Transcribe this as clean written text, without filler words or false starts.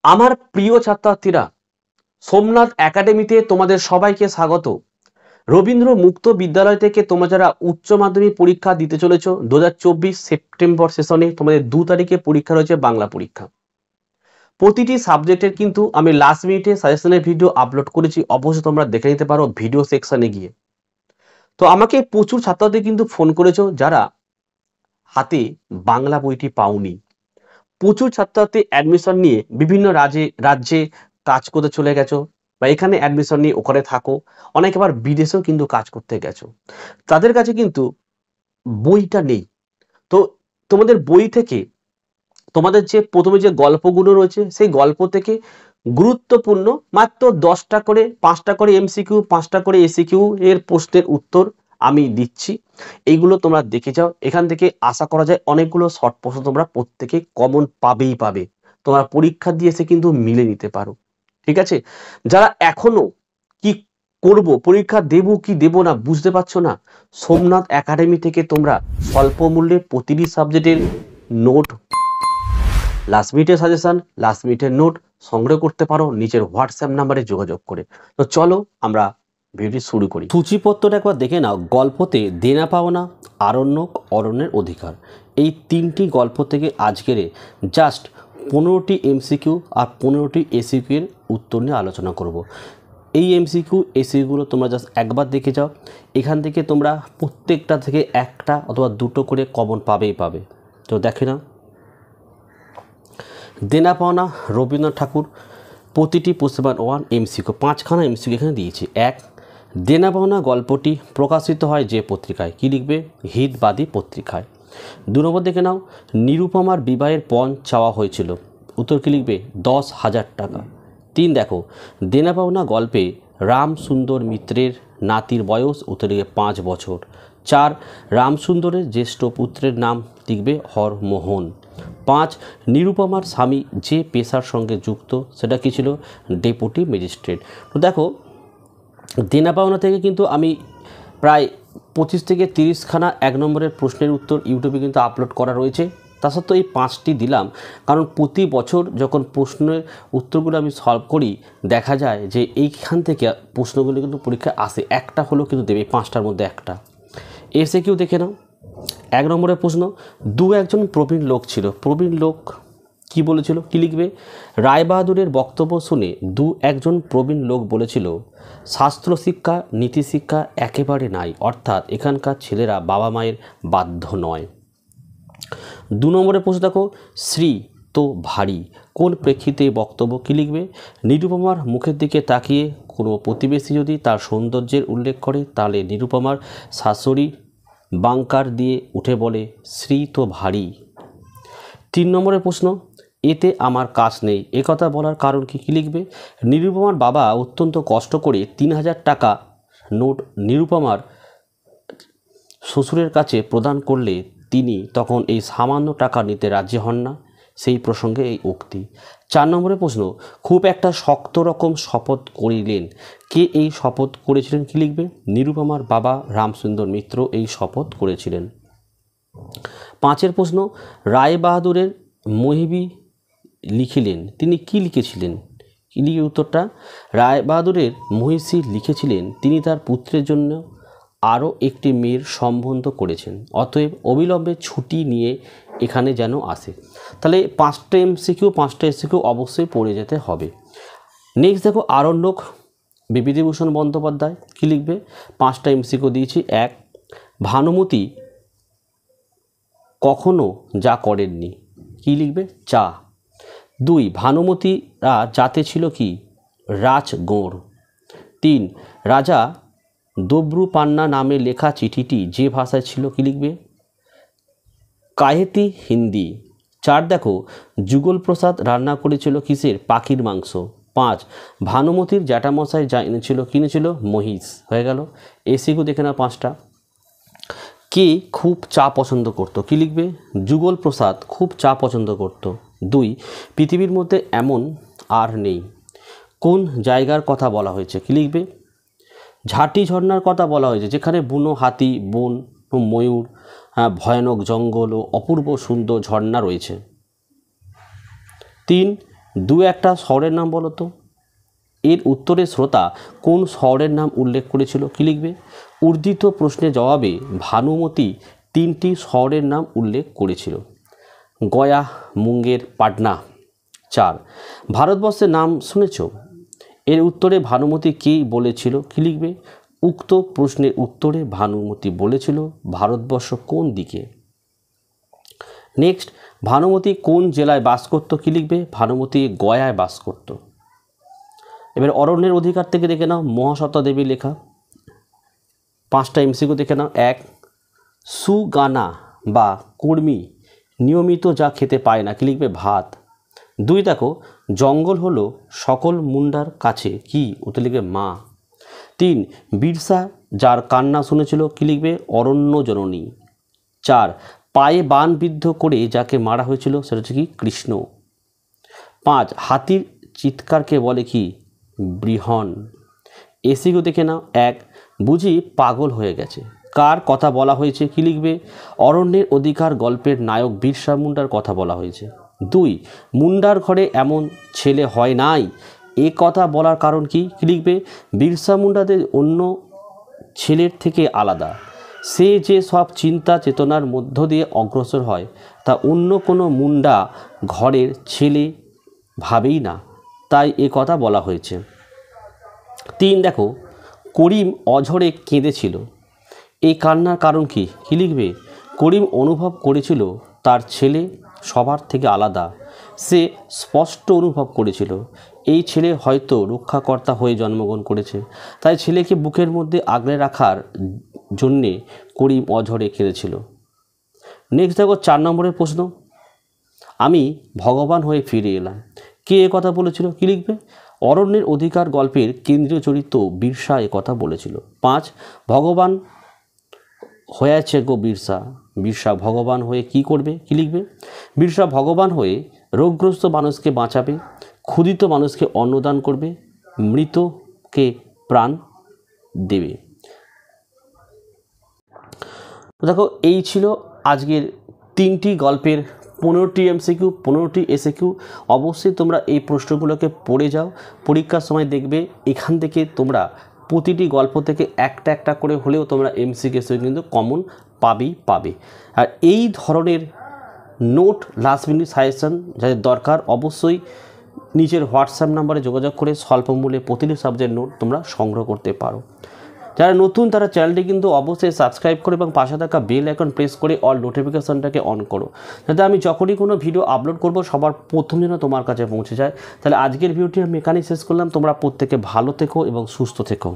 আমার প্রিয় ছাত্রছাত্রীরা, সোমনাথ একাডেমিতে তোমাদের সবাইকে স্বাগত। রবীন্দ্র মুক্ত বিদ্যালয় থেকে তোমরা যারা উচ্চ মাধ্যমিক পরীক্ষা দিতে চলেছ 2024 সেপ্টেম্বর সেশনে তোমাদের 2 তারিখে পরীক্ষা রয়েছে বাংলা পরীক্ষা। প্রতিটি সাবজেক্টের কিন্তু আমি লাস্ট মিনিটে সাজেশনের ভিডিও আপলোড করেছি, অবশ্যই তোমরা দেখে নিতে পারো ভিডিও সেকশনে গিয়ে। তো আমাকে প্রচুর ছাত্রছাত্রী কিন্তু ফোন করেছো যারা হাতে বাংলা বইটি পাওনি। প্রচুর ছাত্রছাত্রী অ্যাডমিশন নিয়ে বিভিন্ন রাজ্যে কাজ করতে চলে গেছো, বা এখানে অ্যাডমিশন নিয়ে ওখানে থাকো, অনেকে আবার বিদেশেও কিন্তু কাজ করতে গেছো। তাদের কাছে কিন্তু বইটা নেই। তো তোমাদের বই থেকে তোমাদের যে প্রথমে যে গল্পগুলো রয়েছে সেই গল্প থেকে গুরুত্বপূর্ণ মাত্র 10টা করে 5টা করে এমসিকিউ 5টা করে এসিকিউ এর প্রশ্নের উত্তর আমি দিচ্ছি। এইগুলো তোমরা দেখে যাও। এখান থেকে আশা করা যায় অনেকগুলো শর্ট প্রশ্ন তোমরা প্রত্যেকে কমন পাবে। তোমরা পরীক্ষা দিয়ে এসে কিন্তু মিলে নিতে পারো, ঠিক আছে? যারা এখনো কি করব, পরীক্ষা দেব কি দেব না বুঝতে পারছো না, সোমনাথ একাডেমি থেকে তোমরা স্বল্প মূল্যে প্রতিটি সাবজেক্টের নোট, লাস্ট মিনিটের সাজেশন, লাস্ট মিনিটের নোট সংগ্রহ করতে পারো নিচের হোয়াটসঅ্যাপ নাম্বারে যোগাযোগ করে। তো চলো আমরা ভিডিওটি শুরু করি। সূচিপত্রটা একবার দেখে নাও। গল্পতে দেনা পাওনা, আরণ্যক, অরণ্যের অধিকার, এই 3টি গল্প থেকে আজকের জাস্ট 15টি এমসিকিউ আর 15টি এসিকিউ এর উত্তর নিয়ে আলোচনা করব। এই এমসিকিউ এসিকিউগুলো তোমরা জাস্ট একবার দেখে যাও। এখান থেকে তোমরা প্রত্যেকটা থেকে একটা অথবা দুটো করে কমন পাবেই পাবে। তো দেখে নাও। দেনা পাওনা, রবীন্দ্রনাথ ঠাকুর। প্রতিটি প্রশ্ন 1 এমসিকিউ, 5খানা এমসিকিউ এখানে দিয়েছি। 1, দেনা পাওনা গল্পটি প্রকাশিত হয় যে পত্রিকায়? কি লিখবে? হিতবাদী পত্রিকায়। 2 নম্বর দেখে নাও। নিরুপমার বিবাহের পণ চাওয়া হয়েছিল, উত্তর কি লিখবে? 10,000 টাকা। 3 দেখো, দেনা পাওনা গল্পে রামসুন্দর মিত্রের নাতির বয়স, উত্তর লিখবে 5 বছর। 4, রামসুন্দরের জ্যেষ্ঠ পুত্রের নাম লিখবে হরমোহন। 5, নিরুপমার স্বামী যে পেশার সঙ্গে যুক্ত সেটা কি ছিল? Deputy magistrate. তো দেখো, দেনা পাওনা থেকে কিন্তু আমি প্রায় 25 থেকে 30খানা 1 নম্বরের প্রশ্নের উত্তর ইউটিউবে কিন্তু আপলোড করা রয়েছে। তা সত্ত্বেও এই 5টি দিলাম কারণ প্রতি বছর যখন প্রশ্নের উত্তরগুলো আমি সলভ করি দেখা যায় যে এইখান থেকে প্রশ্নগুলো কিন্তু পরীক্ষায় আসে, একটা হলেও কিন্তু দেবে, 5টার মধ্যে একটা। এসে কেউ দেখে নাও। 1 নম্বরের প্রশ্ন, একজন প্রবীণ লোক ছিল। প্রবীণ লোক কি বলেছিল? কি লিখবে? রায়বাহাদুরের বক্তব্য শুনে একজন প্রবীণ লোক বলেছিল, শাস্ত্র শিক্ষা নীতি শিক্ষা একেবারে নাই, অর্থাৎ এখানকার ছেলেরা বাবা মায়ের বাধ্য নয়। 2 নম্বরের প্রশ্ন দেখো, শ্রী তো ভারী কোন প্রেক্ষিতে বক্তব্য? কি লিখবে? নিরুপমার মুখের দিকে তাকিয়ে কোনো প্রতিবেশী যদি তার সৌন্দর্যের উল্লেখ করে তাহলে নিরুপমার শাশুড়ি বাঙ্কার দিয়ে উঠে বলে, শ্রী তো ভারী। 3 নম্বরের প্রশ্ন, এতে আমার কাজ নেই একথা বলার কারণ কি? কি লিখবে? নিরুপমার বাবা অত্যন্ত কষ্ট করে 3000 টাকা নোট নিরুপমার শ্বশুরের কাছে প্রদান করলে তিনি তখন এই সামান্য টাকা নিতে রাজি হন না, সেই প্রসঙ্গে এই উক্তি। 4 নম্বরের প্রশ্ন, খুব একটা শক্ত রকম শপথ করিলেন, কে এই শপথ করেছিলেন? কি লিখবে? নিরুপমার বাবা রামসুন্দর মিত্র এই শপথ করেছিলেন। 5এর প্রশ্ন, রায়বাহাদুরের মহিবী লিখিলেন, তিনি কি লিখেছিলেন? কি লিখে উত্তরটা? রায়বাহাদুরের মহিষী লিখেছিলেন তিনি তার পুত্রের জন্য আরও একটি মেয়ের সম্বন্ধ করেছেন, অতএব অবিলম্বে ছুটি নিয়ে এখানে যেন আসে। তাহলে 5টা এমসিকিউ 5টা এসিকিউ অবশ্যই পড়ে যেতে হবে। নেক্সট দেখো, আরণ্যক বিভূতিভূষণ বন্দ্যোপাধ্যায় কি লিখবে? 5টা এমসিকিউ দিয়েছি। 1, ভানুমতি কখনো যা করেননি, কি লিখবে? চা। 2, ভানুমতিরা জাতে ছিল কি? রাজগোঁড়। 3, রাজা দব্রুপান্না নামে লেখা চিঠিটি যে ভাষায় ছিল? কি লিখবে? কাহেতি হিন্দি। 4 দেখো, যুগল প্রসাদ রান্না করেছিল কিসের? পাখির মাংস। 5, ভানুমতির জ্যাঠামশাই যা এনেছিল কিনেছিল? মহিষ। হয়ে গেল। এসিকিউ দেখে না 5টা। কে খুব চা পছন্দ করত? কি লিখবে? যুগল প্রসাদ খুব চা পছন্দ করত। 2, পৃথিবীর মধ্যে এমন আর নেই কোন জায়গার কথা বলা হয়েছে? কি লিখবে? ঝাঁটি ঝর্ণার কথা বলা হয়েছে যেখানে বুনো হাতি, বন, ময়ূর, ভয়ানক জঙ্গল ও অপূর্ব সুন্দর ঝর্ণা রয়েছে। 3, দু একটা শহরের নাম বলো তো। এর উত্তরে শ্রোতা কোন শহরের নাম উল্লেখ করেছিল, কী লিখবে? উর্দিত প্রশ্নের জবাবে ভানুমতি 3টি শহরের নাম উল্লেখ করেছিল। গয়া, মুঙ্গের, পাটনা। 4 ভারতবর্ষের নাম শুনেছ? এর উত্তরে ভানুমতি কী বলেছিল, কী লিখবে? উক্ত প্রশ্নের উত্তরে ভানুমতি বলেছিল ভারতবর্ষ কোন দিকে। নেক্সট, ভানুমতি কোন জেলায় বাস করত, কী লিখবে? ভানুমতি গয়ায় বাস করত। এবার অরণ্যের অধিকার থেকে দেখে নাও মহাশ্বেতা দেবীর লেখা। 5টা এমসিকিউ দেখে নাও। 1 সুগানা বা কর্মী নিয়মিত যা খেতে পায় না, কী লিখবে? ভাত। 2 দেখো জঙ্গল হলো সকল মুন্ডার কাছে, কি? উত্তর লিখবে মা। 3 বিরসা যার কান্না শুনেছিল, কী লিখবে? অরণ্য জননী। 4 পায়ে বান বিদ্ধ করে যাকে মারা হয়েছিল সেটা হচ্ছে কি? কৃষ্ণ। 5 হাতির চিৎকারকে বলে কি? বৃহন। এসিকেও দেখে নাও। 1 বুঝি পাগল হয়ে গেছে কার কথা বলা হয়েছে, কী লিখবে? অরণ্যের অধিকার গল্পের নায়ক বিরসা মুন্ডার কথা বলা হয়েছে। 2 মুন্ডার ঘরে এমন ছেলে হয় নাই, এ কথা বলার কারণ কি, কী লিখবে? বিরসা মুন্ডাদের অন্য ছেলের থেকে আলাদা, সে যে সব চিন্তা চেতনার মধ্য দিয়ে অগ্রসর হয় তা অন্য কোনো মুন্ডা ঘরের ছেলে ভাবেই না, তাই এ কথা বলা হয়েছে। 3 দেখো করিম অঝরে কেঁদেছিল, এই কান্নার কারণ কি, কী লিখবে? করিম অনুভব করেছিল তার ছেলে সবার থেকে আলাদা, সে স্পষ্ট অনুভব করেছিল এই ছেলে হয়তো রক্ষাকর্তা হয়ে জন্মগ্রহণ করেছে, তাই ছেলেকে বুকের মধ্যে আগলে রাখার জন্যে করিম অঝরে কেঁদেছিল। নেক্সট দেখো 4 নম্বরের প্রশ্ন, আমি ভগবান হয়ে ফিরে এলাম, কে এ কথা বলেছিল, কী লিখবে? অরণ্যের অধিকার গল্পের কেন্দ্রীয় চরিত্র বিরসা এ কথা বলেছিল। 5 ভগবান হয়েছে গো বিরসা, বিরসা ভগবান হয়ে কি করবে, কী লিখবে? বিরসা ভগবান হয়ে রোগগ্রস্ত মানুষকে বাঁচাবে, ক্ষুধিত মানুষকে অন্নদান করবে, মৃতকে প্রাণ দেবে। দেখো এই ছিল আজকের 3টি গল্পের 15টি এমসিকিউ 15টি এসিকিউ। অবশ্যই তোমরা এই প্রশ্নগুলোকে পড়ে যাও, পরীক্ষার সময় দেখবে এখান থেকে তোমরা প্রতিটি গল্প থেকে একটা একটা করে হলেও তোমরা এমসিকিউ কিন্তু কমন পাবে। আর এই ধরনের নোট লাস্ট মিনিট সাজেশন যাদের দরকার অবশ্যই নিচের হোয়াটসঅ্যাপ নাম্বারে যোগাযোগ করে স্বল্প মূল্যে প্রতিটি সাবজেক্ট নোট তোমরা সংগ্রহ করতে পারো। যারা নতুন তারা চ্যানেলটি কিন্তু অবশ্যই সাবস্ক্রাইব করো এবং পাশে থাকা বেল আইকন প্রেস করে অল নোটিফিকেশনটাকে অন করো, যাতে আমি যখনই কোনো ভিডিও আপলোড করব সবার প্রথম যেন তোমার কাছে পৌঁছে যায়। তাহলে আজকের ভিডিওটি আমি এখানেই শেষ করলাম। তোমরা প্রত্যেকে ভালো থেকো এবং সুস্থ থেকো।